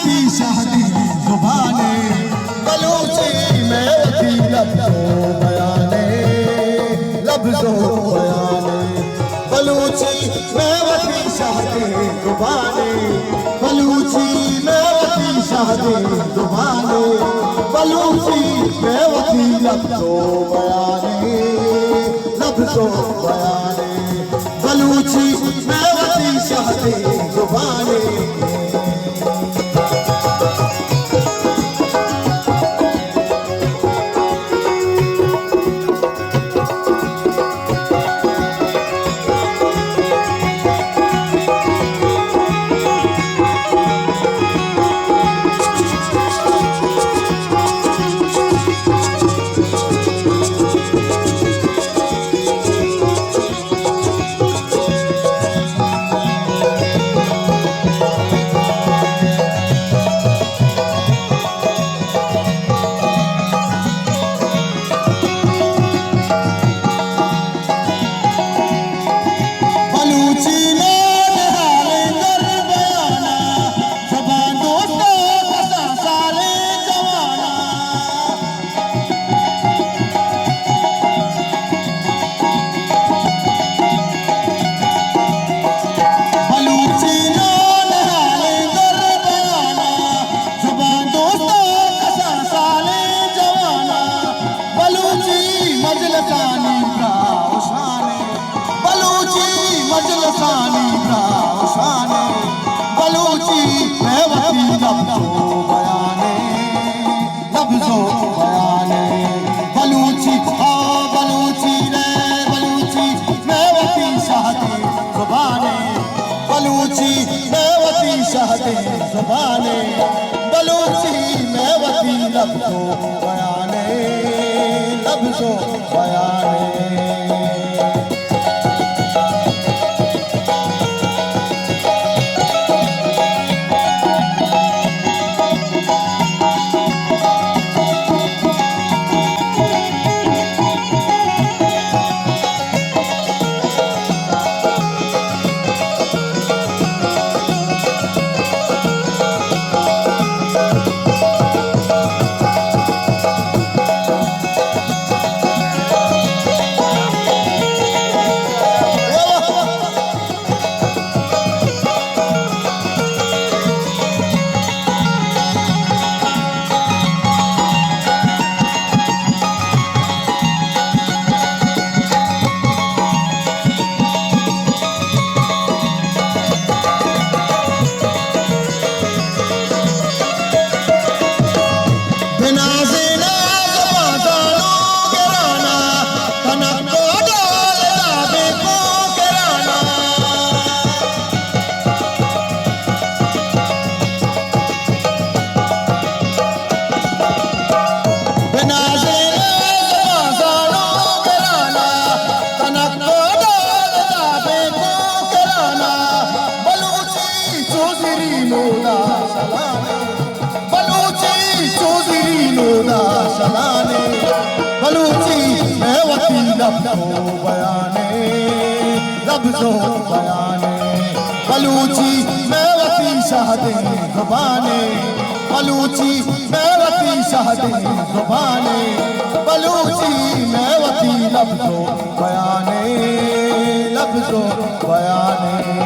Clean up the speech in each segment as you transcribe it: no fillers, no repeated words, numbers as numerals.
मेवती शादी जुबाने बलूची मेवती लफ्ज़ों बयाने लफ्ज़ों बयाने बलूची मेवती शादी जुबाने बलूची मेवती शादी जुबाने बलूची मेवती लफ्ज़ों बयाने लफ्ज़ों बयाने बलूची मेवती शादी जुबाने मजलसानी ब्राशाने बलूची मेवती लफ्ज़ों बयाने लफ्ज़ों बयाने बलूची बलूची रे बलूची मेवती शादी ज़ुबाने बलूची मेवती शादी ज़ुबाने बलूची मेवती लफ्ज़ों बयाने लफ्ज़ों बयाने बलूची मेवती लफ्ज़ों बयाने लफ्ज़ों बयाने बलूची मेवती शादी ज़ुबाने बलूची मेवती शादी ज़ुबाने बलूची मेवती लफ्ज़ों बयाने लफ्ज़ों बयाने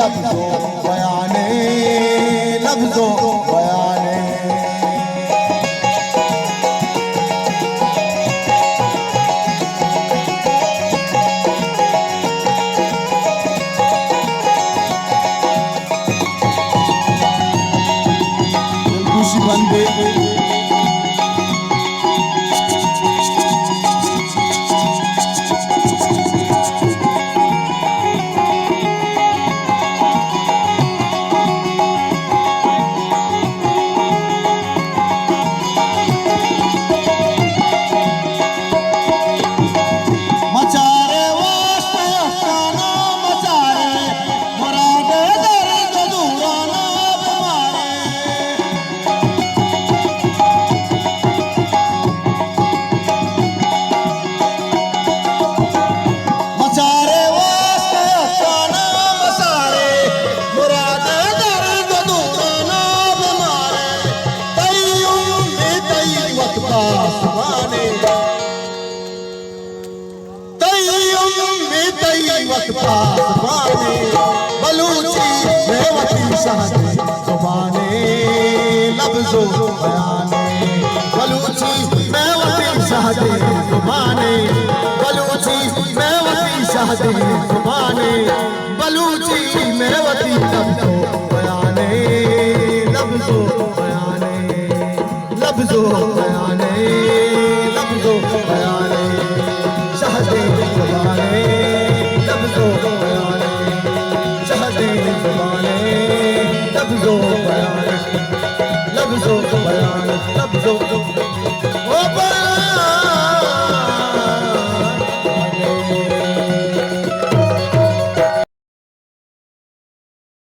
लफ्ज़ो बयाने लफ्ज़ो बयाने खुशी बंदे बलूची मेवती शहदे ज़ुबाने लफ्ज़ो बयाने बलूची मेवती शहदे ज़ुबाने बलूची मेवती शहदे ज़ुबाने बलूची मेवती लफ्ज़ो बयाने लफ्ज़ो बयाने लफ्ज़ो बयाने लफ्ज़ो बयाने शहदे ज़ुबाने लफ्ज़ो बयाने शहदे ज़ुबाने लफ्ज़ो बयाने लफ्ज़ो बयाने लफ्ज़ो